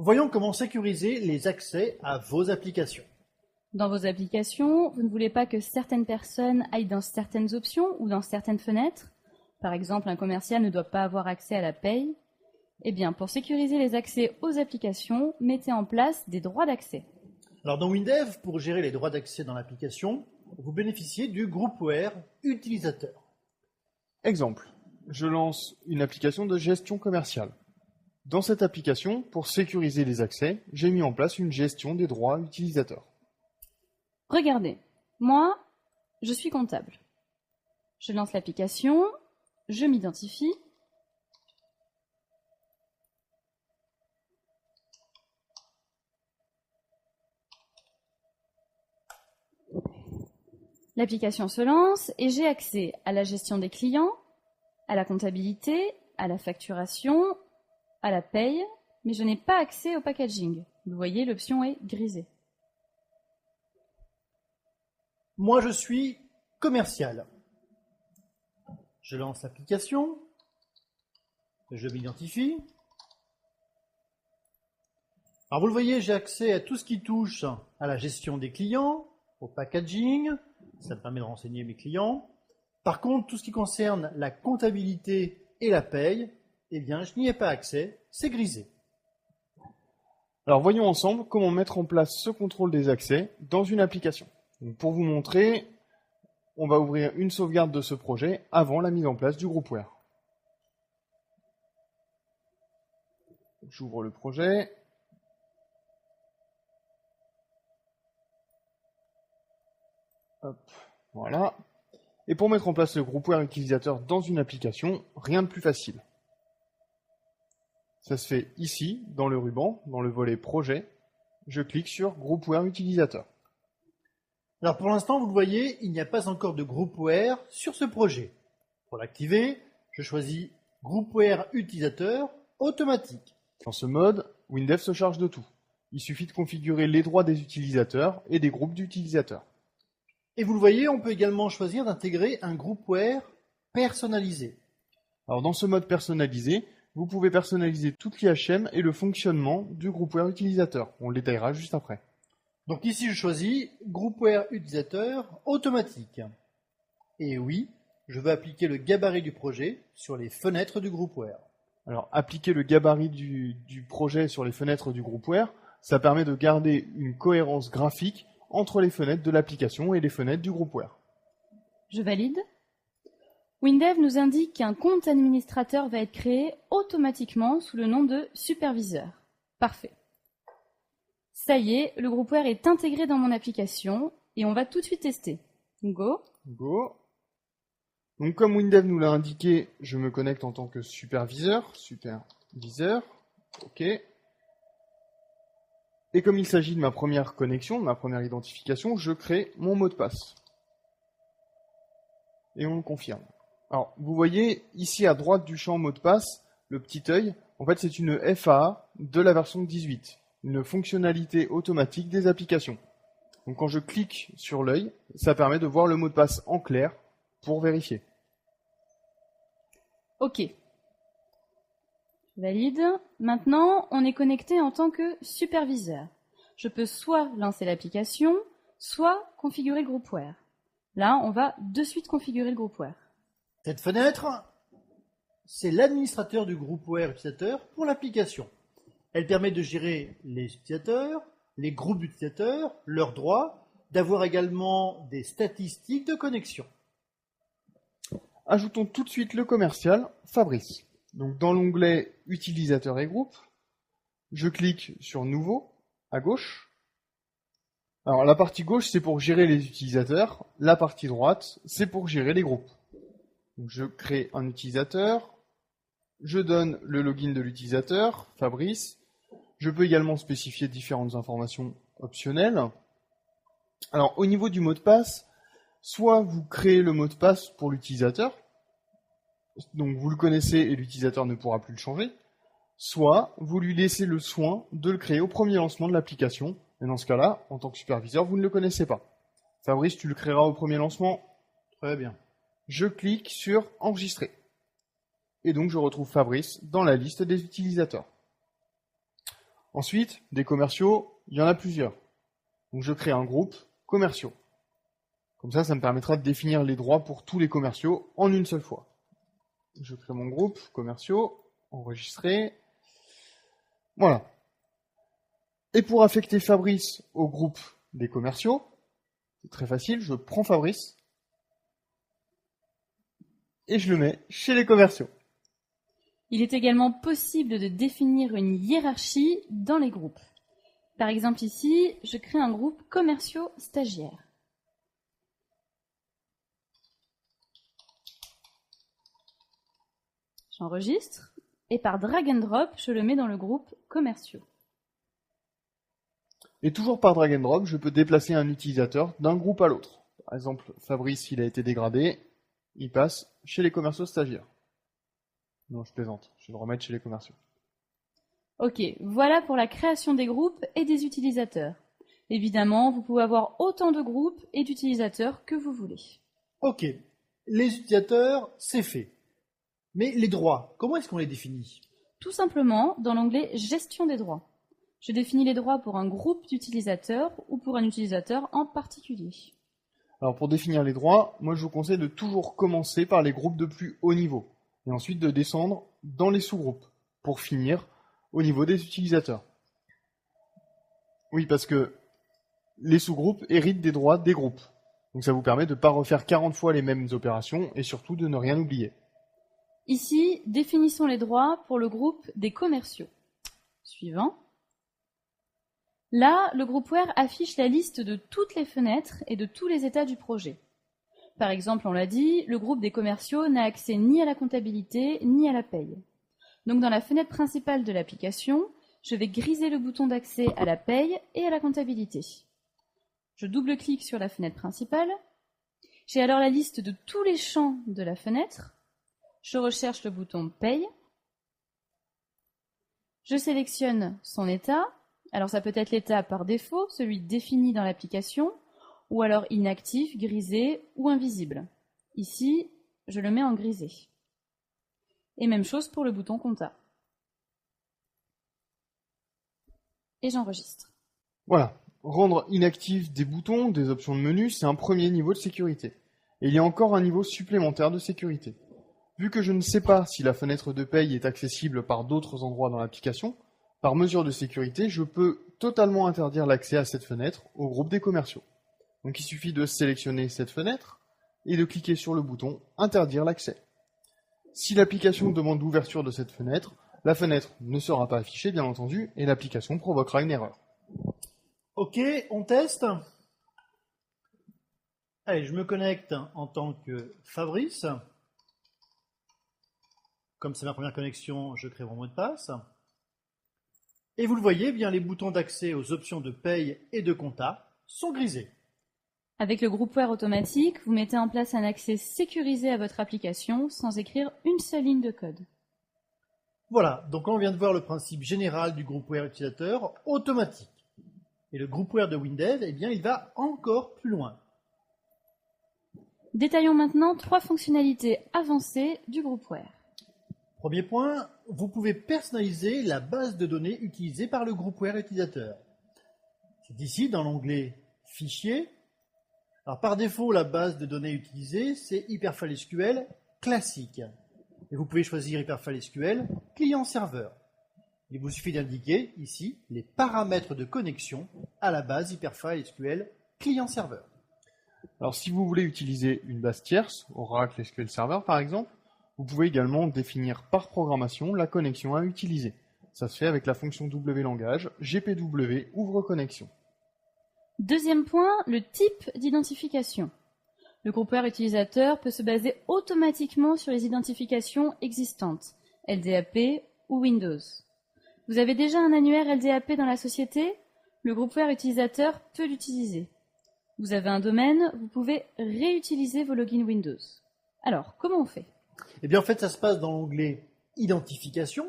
Voyons comment sécuriser les accès à vos applications. Dans vos applications, vous ne voulez pas que certaines personnes aillent dans certaines options ou dans certaines fenêtres. Par exemple, un commercial ne doit pas avoir accès à la paye. Eh bien, pour sécuriser les accès aux applications, mettez en place des droits d'accès. Alors dans WinDev, pour gérer les droits d'accès dans l'application, vous bénéficiez du groupware utilisateur. Exemple, je lance une application de gestion commerciale. Dans cette application, pour sécuriser les accès, j'ai mis en place une gestion des droits utilisateurs. Regardez, moi, je suis comptable. Je lance l'application, je m'identifie. L'application se lance et j'ai accès à la gestion des clients, à la comptabilité, à la facturation, à la paye, mais je n'ai pas accès au packaging. Vous voyez, l'option est grisée. Moi, je suis commercial. Je lance l'application, je m'identifie. Alors vous le voyez, j'ai accès à tout ce qui touche à la gestion des clients, au packaging, ça me permet de renseigner mes clients. Par contre, tout ce qui concerne la comptabilité et la paye, eh bien, je n'y ai pas accès, c'est grisé. Alors voyons ensemble comment mettre en place ce contrôle des accès dans une application. Donc, pour vous montrer, on va ouvrir une sauvegarde de ce projet avant la mise en place du groupware. J'ouvre le projet. Hop, voilà. Et pour mettre en place le groupware utilisateur dans une application, rien de plus facile. Ça se fait ici, dans le ruban, dans le volet projet. Je clique sur groupware utilisateur. Alors pour l'instant, vous le voyez, il n'y a pas encore de groupware sur ce projet. Pour l'activer, je choisis groupware utilisateur automatique. Dans ce mode, WinDev se charge de tout. Il suffit de configurer les droits des utilisateurs et des groupes d'utilisateurs. Et vous le voyez, on peut également choisir d'intégrer un groupware personnalisé. Alors dans ce mode personnalisé, vous pouvez personnaliser toute l'IHM et le fonctionnement du groupware utilisateur. On le détaillera juste après. Donc ici, je choisis groupware utilisateur automatique. Et oui, je veux appliquer le gabarit du projet sur les fenêtres du groupware. Alors appliquer le gabarit du projet sur les fenêtres du groupware, ça permet de garder une cohérence graphique entre les fenêtres de l'application et les fenêtres du groupware. Je valide. WinDev nous indique qu'un compte administrateur va être créé automatiquement sous le nom de superviseur. Parfait. Ça y est, le groupware est intégré dans mon application et on va tout de suite tester. Go. Go. Donc comme WinDev nous l'a indiqué, je me connecte en tant que superviseur. OK. Et comme il s'agit de ma première connexion, de ma première identification, je crée mon mot de passe. Et on le confirme. Alors, vous voyez ici à droite du champ mot de passe, le petit œil, en fait c'est une FAA de la version 18, une fonctionnalité automatique des applications. Donc quand je clique sur l'œil, ça permet de voir le mot de passe en clair pour vérifier. OK. Valide. Maintenant, on est connecté en tant que superviseur. Je peux soit lancer l'application, soit configurer le groupware. Là, on va de suite configurer le groupware. Cette fenêtre, c'est l'administrateur du groupware utilisateur pour l'application. Elle permet de gérer les utilisateurs, les groupes d'utilisateurs, leurs droits, d'avoir également des statistiques de connexion. Ajoutons tout de suite le commercial, Fabrice. Donc dans l'onglet Utilisateurs et groupes, je clique sur Nouveau, à gauche. Alors la partie gauche, c'est pour gérer les utilisateurs. La partie droite, c'est pour gérer les groupes. Donc, je crée un utilisateur. Je donne le login de l'utilisateur, Fabrice. Je peux également spécifier différentes informations optionnelles. Alors au niveau du mot de passe, soit vous créez le mot de passe pour l'utilisateur, donc vous le connaissez et l'utilisateur ne pourra plus le changer, soit vous lui laissez le soin de le créer au premier lancement de l'application, et dans ce cas-là, en tant que superviseur, vous ne le connaissez pas. Fabrice, tu le créeras au premier lancement. Très bien. Je clique sur Enregistrer. Et donc je retrouve Fabrice dans la liste des utilisateurs. Ensuite, des commerciaux, il y en a plusieurs. Donc je crée un groupe commerciaux. Comme ça me permettra de définir les droits pour tous les commerciaux en une seule fois. Je crée mon groupe commerciaux, enregistrer. Voilà. Et pour affecter Fabrice au groupe des commerciaux, c'est très facile, je prends Fabrice et je le mets chez les commerciaux. Il est également possible de définir une hiérarchie dans les groupes. Par exemple ici, je crée un groupe commerciaux stagiaires. J'enregistre et par drag and drop, je le mets dans le groupe commerciaux. Et toujours par drag and drop, je peux déplacer un utilisateur d'un groupe à l'autre. Par exemple, Fabrice, il a été dégradé, il passe chez les commerciaux stagiaires. Non, je plaisante, je vais le remettre chez les commerciaux. Ok, voilà pour la création des groupes et des utilisateurs. Évidemment, vous pouvez avoir autant de groupes et d'utilisateurs que vous voulez. Ok, les utilisateurs, c'est fait. Mais les droits, comment est-ce qu'on les définit? Tout simplement dans l'onglet Gestion des droits. Je définis les droits pour un groupe d'utilisateurs ou pour un utilisateur en particulier. Alors pour définir les droits, moi je vous conseille de toujours commencer par les groupes de plus haut niveau, et ensuite de descendre dans les sous-groupes, pour finir au niveau des utilisateurs. Oui, parce que les sous-groupes héritent des droits des groupes. Donc ça vous permet de ne pas refaire 40 fois les mêmes opérations, et surtout de ne rien oublier. Ici, définissons les droits pour le groupe des commerciaux. Suivant. Là, le groupware affiche la liste de toutes les fenêtres et de tous les états du projet. Par exemple, on l'a dit, le groupe des commerciaux n'a accès ni à la comptabilité ni à la paye. Donc dans la fenêtre principale de l'application, je vais griser le bouton d'accès à la paye et à la comptabilité. Je double-clique sur la fenêtre principale. J'ai alors la liste de tous les champs de la fenêtre. Je recherche le bouton paye. Je sélectionne son état. Alors ça peut être l'état par défaut, celui défini dans l'application, ou alors inactif, grisé ou invisible. Ici, je le mets en grisé. Et même chose pour le bouton compta. Et j'enregistre. Voilà. Rendre inactifs des boutons, des options de menu, c'est un premier niveau de sécurité. Et il y a encore un niveau supplémentaire de sécurité. Vu que je ne sais pas si la fenêtre de paye est accessible par d'autres endroits dans l'application, par mesure de sécurité, je peux totalement interdire l'accès à cette fenêtre au groupe des commerciaux. Donc il suffit de sélectionner cette fenêtre et de cliquer sur le bouton « Interdire l'accès ». Si l'application demande l'ouverture de cette fenêtre, la fenêtre ne sera pas affichée bien entendu et l'application provoquera une erreur. Ok, on teste. Allez, je me connecte en tant que Fabrice. Comme c'est ma première connexion, je crée mon mot de passe. Et vous le voyez, bien les boutons d'accès aux options de paye et de compta sont grisés. Avec le groupware automatique, vous mettez en place un accès sécurisé à votre application sans écrire une seule ligne de code. Voilà, donc on vient de voir le principe général du groupware utilisateur automatique. Et le groupware de Windev, eh bien, il va encore plus loin. Détaillons maintenant 3 fonctionnalités avancées du groupware. Premier point, vous pouvez personnaliser la base de données utilisée par le groupware utilisateur. C'est ici dans l'onglet Fichier. Alors par défaut, la base de données utilisée, c'est Hyperfile SQL classique. Et vous pouvez choisir Hyperfile SQL client-serveur. Il vous suffit d'indiquer ici les paramètres de connexion à la base Hyperfile SQL client-serveur. Alors si vous voulez utiliser une base tierce, Oracle SQL Server par exemple, vous pouvez également définir par programmation la connexion à utiliser. Ça se fait avec la fonction wlangage gpw ouvre connexion. Deuxième point, le type d'identification. Le groupware utilisateur peut se baser automatiquement sur les identifications existantes, LDAP ou Windows. Vous avez déjà un annuaire LDAP dans la société? Le groupware utilisateur peut l'utiliser. Vous avez un domaine, vous pouvez réutiliser vos logins Windows. Alors, comment on fait? Eh bien, en fait, ça se passe dans l'onglet Identification.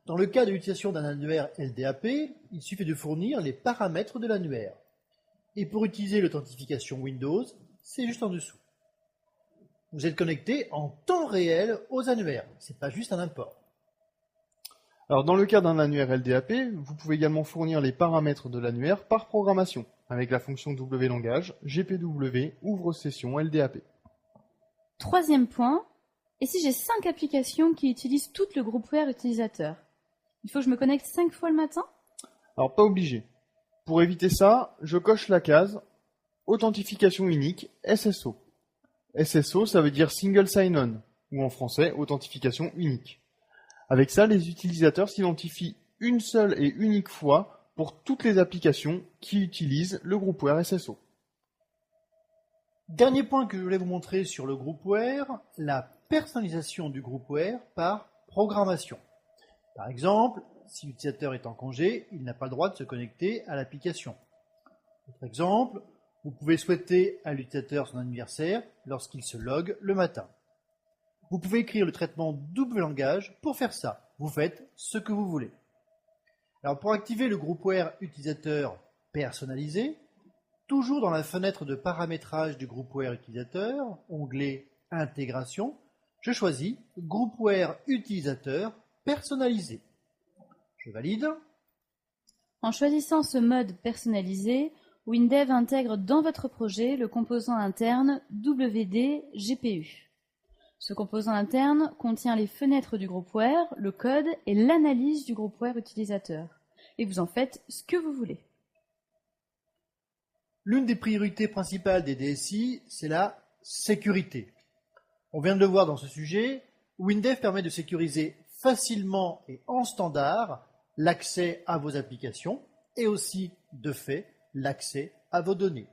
Dans le cas de l'utilisation d'un annuaire LDAP, il suffit de fournir les paramètres de l'annuaire. Et pour utiliser l'authentification Windows, c'est juste en dessous. Vous êtes connecté en temps réel aux annuaires. Ce n'est pas juste un import. Alors, dans le cas d'un annuaire LDAP, vous pouvez également fournir les paramètres de l'annuaire par programmation, avec la fonction wlangage, gpw, ouvre session LDAP. Troisième point, et si j'ai 5 applications qui utilisent tout le groupware utilisateur? Il faut que je me connecte 5 fois le matin? Alors, pas obligé. Pour éviter ça, je coche la case Authentification unique, SSO. SSO, ça veut dire Single Sign-On, ou en français, Authentification unique. Avec ça, les utilisateurs s'identifient une seule et unique fois pour toutes les applications qui utilisent le groupware SSO. Dernier point que je voulais vous montrer sur le groupware, la personnalisation du groupware par programmation. Par exemple, si l'utilisateur est en congé, il n'a pas le droit de se connecter à l'application. Autre exemple, vous pouvez souhaiter à l'utilisateur son anniversaire lorsqu'il se logue le matin. Vous pouvez écrire le traitement double langage pour faire ça. Vous faites ce que vous voulez. Alors pour activer le groupware utilisateur personnalisé, toujours dans la fenêtre de paramétrage du groupware utilisateur, onglet Intégration, je choisis Groupware utilisateur personnalisé. Je valide. En choisissant ce mode personnalisé, WinDev intègre dans votre projet le composant interne WD-GPU. Ce composant interne contient les fenêtres du groupware, le code et l'analyse du groupware utilisateur. Et vous en faites ce que vous voulez. L'une des priorités principales des DSI, c'est la sécurité. On vient de le voir dans ce sujet, WinDev permet de sécuriser facilement et en standard l'accès à vos applications et aussi, de fait, l'accès à vos données.